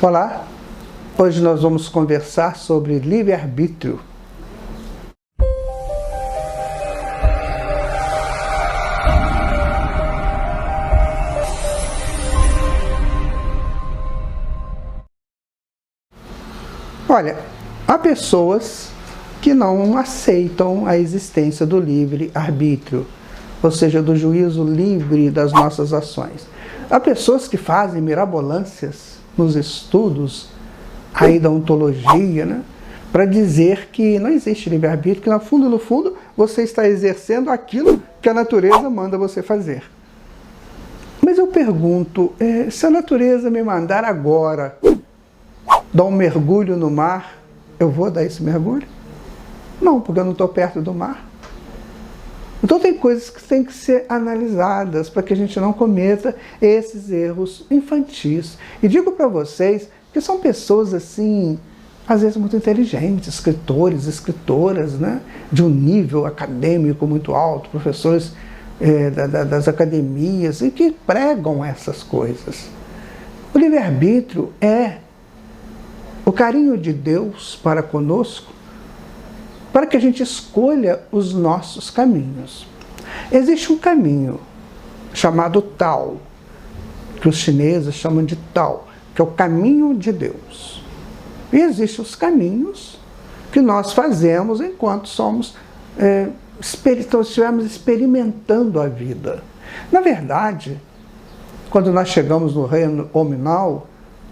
Olá, hoje nós vamos conversar sobre livre-arbítrio. Olha, há pessoas que não aceitam a existência do livre-arbítrio, ou seja, do juízo livre das nossas ações. Há pessoas que fazem mirabolâncias nos estudos aí da ontologia, né, para dizer que não existe livre-arbítrio, que no fundo, você está exercendo aquilo que a natureza manda você fazer. Mas eu pergunto, se a natureza me mandar agora dar um mergulho no mar, eu vou dar esse mergulho? Não, porque eu não estou perto do mar. Então tem coisas que têm que ser analisadas para que a gente não cometa esses erros infantis. E digo para vocês que são pessoas assim, às vezes muito inteligentes, escritores, escritoras, né, de um nível acadêmico muito alto, professores das academias, e que pregam essas coisas. O livre-arbítrio é o carinho de Deus para conosco, para que a gente escolha os nossos caminhos. Existe um caminho chamado Tao, que os chineses chamam de Tao, que é o caminho de Deus. E existem os caminhos que nós fazemos enquanto estivermos experimentando a vida. Na verdade, quando nós chegamos no reino hominal,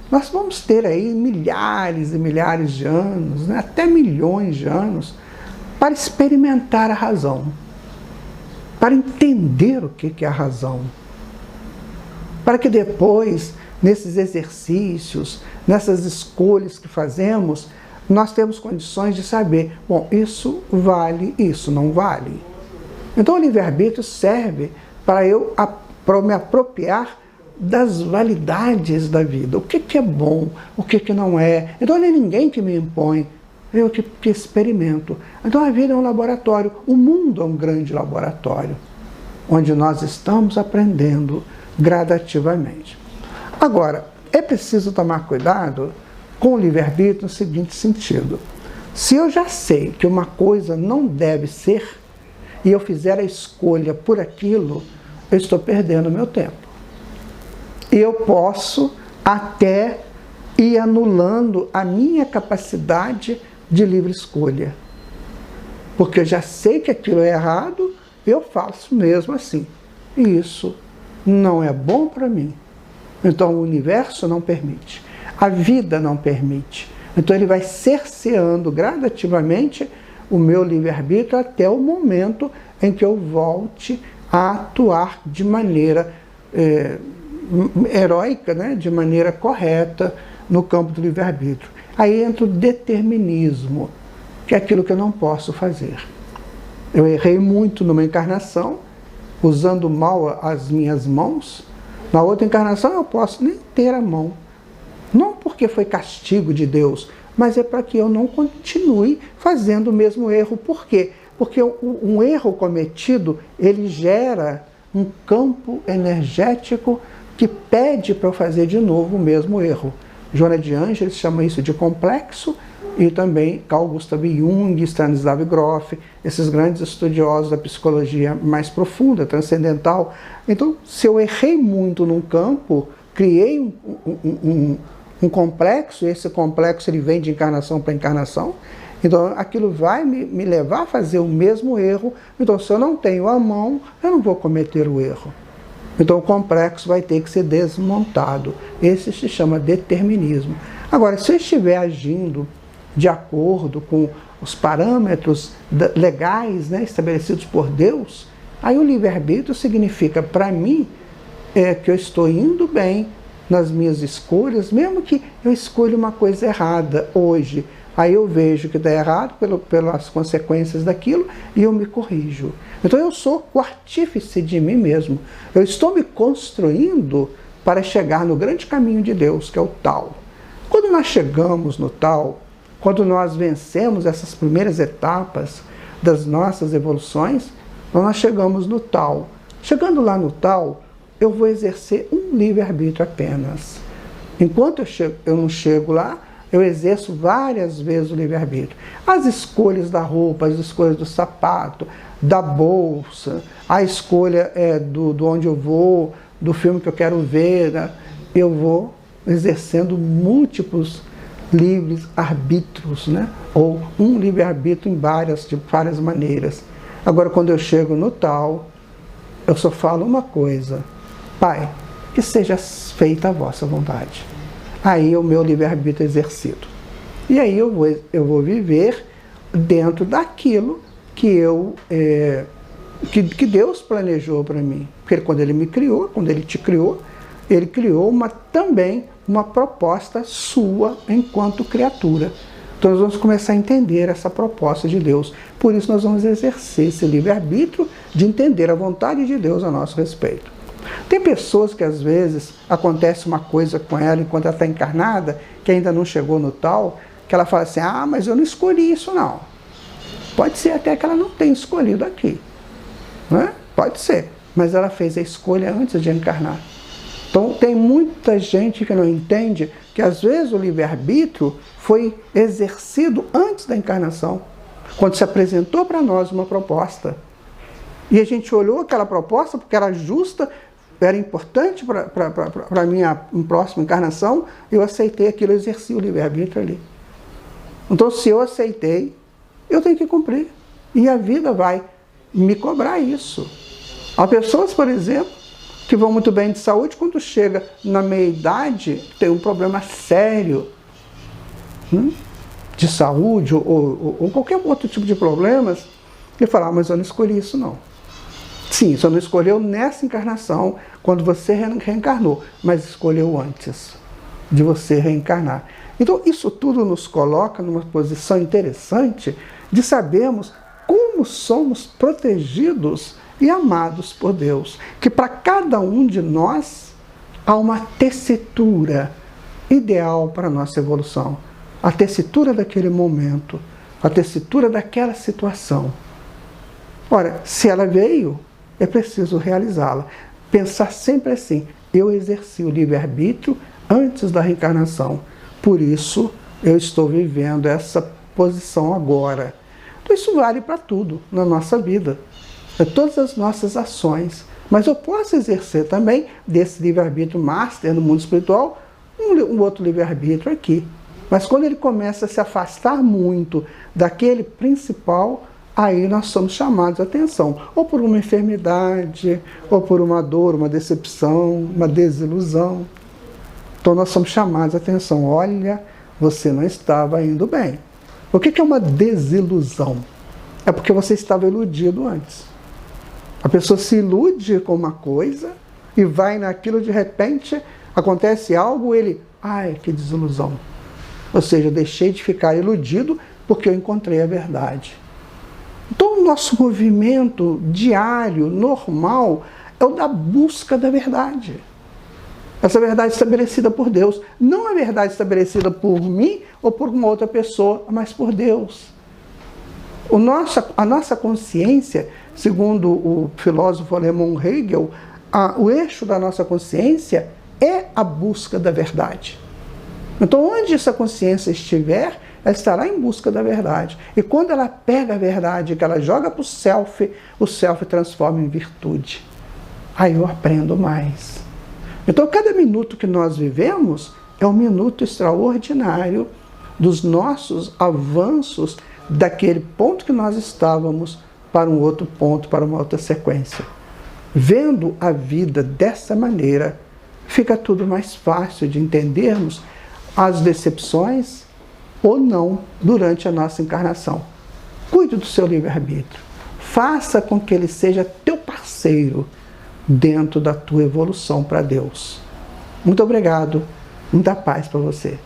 nós vamos ter aí milhares e milhares de anos, né, até milhões de anos, para experimentar a razão, para entender o que é a razão, para que depois, nesses exercícios, nessas escolhas que fazemos, nós temos condições de saber, bom, isso vale, isso não vale. Então o livre-arbítrio serve para eu me apropriar das validades da vida, o que é bom, o que não é. Então não é ninguém que me impõe, eu que experimento. Então a vida é um laboratório, o mundo é um grande laboratório, onde nós estamos aprendendo gradativamente. Agora, é preciso tomar cuidado com o livre-arbítrio no seguinte sentido. Se eu já sei que uma coisa não deve ser, e eu fizer a escolha por aquilo, eu estou perdendo meu tempo. E eu posso até ir anulando a minha capacidade de livre escolha. Porque eu já sei que aquilo é errado, eu faço mesmo assim. E isso não é bom para mim. Então o universo não permite. A vida não permite. Então ele vai cerceando gradativamente o meu livre-arbítrio até o momento em que eu volte a atuar de maneira heróica, né, de maneira correta no campo do livre-arbítrio. Aí entra o determinismo, que é aquilo que eu não posso fazer. Eu errei muito numa encarnação, usando mal as minhas mãos. Na outra encarnação eu posso nem ter a mão. Não porque foi castigo de Deus, mas é para que eu não continue fazendo o mesmo erro. Por quê? Porque um erro cometido, ele gera um campo energético que pede para eu fazer de novo o mesmo erro. Joana de Ângeles chama isso de complexo, e também Carl Gustav Jung, Stanislav Grof, esses grandes estudiosos da psicologia mais profunda, transcendental. Então, se eu errei muito num campo, criei um complexo, e esse complexo ele vem de encarnação para encarnação, então aquilo vai me levar a fazer o mesmo erro. Então, se eu não tenho a mão, eu não vou cometer o erro. Então o complexo vai ter que ser desmontado. Esse se chama determinismo. Agora, se eu estiver agindo de acordo com os parâmetros legais, né, estabelecidos por Deus, aí o livre-arbítrio significa para mim que eu estou indo bem nas minhas escolhas, mesmo que eu escolha uma coisa errada hoje. Aí eu vejo que está errado pelas consequências daquilo e eu me corrijo. Então eu sou o artífice de mim mesmo. Eu estou me construindo para chegar no grande caminho de Deus, que é o Tao. Quando nós chegamos no Tao, quando nós vencemos essas primeiras etapas das nossas evoluções, nós chegamos no Tao. Chegando lá no Tao, eu vou exercer um livre-arbítrio apenas. Enquanto eu não chego lá, eu exerço várias vezes o livre-arbítrio. As escolhas da roupa, as escolhas do sapato, da bolsa, a escolha do onde eu vou, do filme que eu quero ver, né? Eu vou exercendo múltiplos livres arbítrios, né? Ou um livre-arbítrio de várias maneiras. Agora, quando eu chego no tal, eu só falo uma coisa: Pai, que seja feita a vossa vontade. Aí o meu livre-arbítrio é exercido. E aí eu vou viver dentro daquilo que que Deus planejou para mim. Porque quando Ele me criou, quando Ele te criou, Ele criou também uma proposta sua enquanto criatura. Então nós vamos começar a entender essa proposta de Deus. Por isso nós vamos exercer esse livre-arbítrio de entender a vontade de Deus a nosso respeito. Tem pessoas que às vezes acontece uma coisa com ela enquanto ela está encarnada, que ainda não chegou no tal, que ela fala assim: ah, mas eu não escolhi isso não. Pode ser até que ela não tenha escolhido aqui, né? Pode ser, mas ela fez a escolha antes de encarnar. Então tem muita gente que não entende que às vezes o livre-arbítrio foi exercido antes da encarnação, quando se apresentou para nós uma proposta. E a gente olhou aquela proposta porque era justa, era importante para a minha próxima encarnação, eu aceitei aquilo, eu exerci o livre-arbítrio ali. Então, se eu aceitei, eu tenho que cumprir. E a vida vai me cobrar isso. Há pessoas, por exemplo, que vão muito bem de saúde, quando chega na meia-idade, tem um problema sério de saúde ou qualquer outro tipo de problemas, e fala: ah, mas eu não escolhi isso não. Sim, você não escolheu nessa encarnação, quando você reencarnou, mas escolheu antes de você reencarnar. Então, isso tudo nos coloca numa posição interessante de sabermos como somos protegidos e amados por Deus. Que para cada um de nós há uma tessitura ideal para a nossa evolução. A tessitura daquele momento, a tessitura daquela situação. Ora, se ela veio, é preciso realizá-la. Pensar sempre assim: eu exerci o livre-arbítrio antes da reencarnação, por isso eu estou vivendo essa posição agora. Então isso vale para tudo na nossa vida, para todas as nossas ações. Mas eu posso exercer também desse livre-arbítrio master no mundo espiritual, um outro livre-arbítrio aqui. Mas quando ele começa a se afastar muito daquele principal, aí nós somos chamados a atenção, ou por uma enfermidade, ou por uma dor, uma decepção, uma desilusão. Então nós somos chamados a atenção: olha, você não estava indo bem. O que é uma desilusão? É porque você estava iludido antes. A pessoa se ilude com uma coisa e vai naquilo, de repente acontece algo, ele: ai, que desilusão. Ou seja, eu deixei de ficar iludido porque eu encontrei a verdade. Então, o nosso movimento diário, normal, é o da busca da verdade. Essa verdade estabelecida por Deus. Não a verdade estabelecida por mim ou por uma outra pessoa, mas por Deus. A nossa consciência, segundo o filósofo alemão Hegel, o eixo da nossa consciência é a busca da verdade. Então, onde essa consciência estiver, ela estará em busca da verdade. E quando ela pega a verdade, que ela joga para o self transforma em virtude. Aí eu aprendo mais. Então, cada minuto que nós vivemos é um minuto extraordinário dos nossos avanços daquele ponto que nós estávamos para um outro ponto, para uma outra sequência. Vendo a vida dessa maneira, fica tudo mais fácil de entendermos as decepções ou não durante a nossa encarnação. Cuide do seu livre-arbítrio. Faça com que ele seja teu parceiro dentro da tua evolução para Deus. Muito obrigado. Muita paz para você.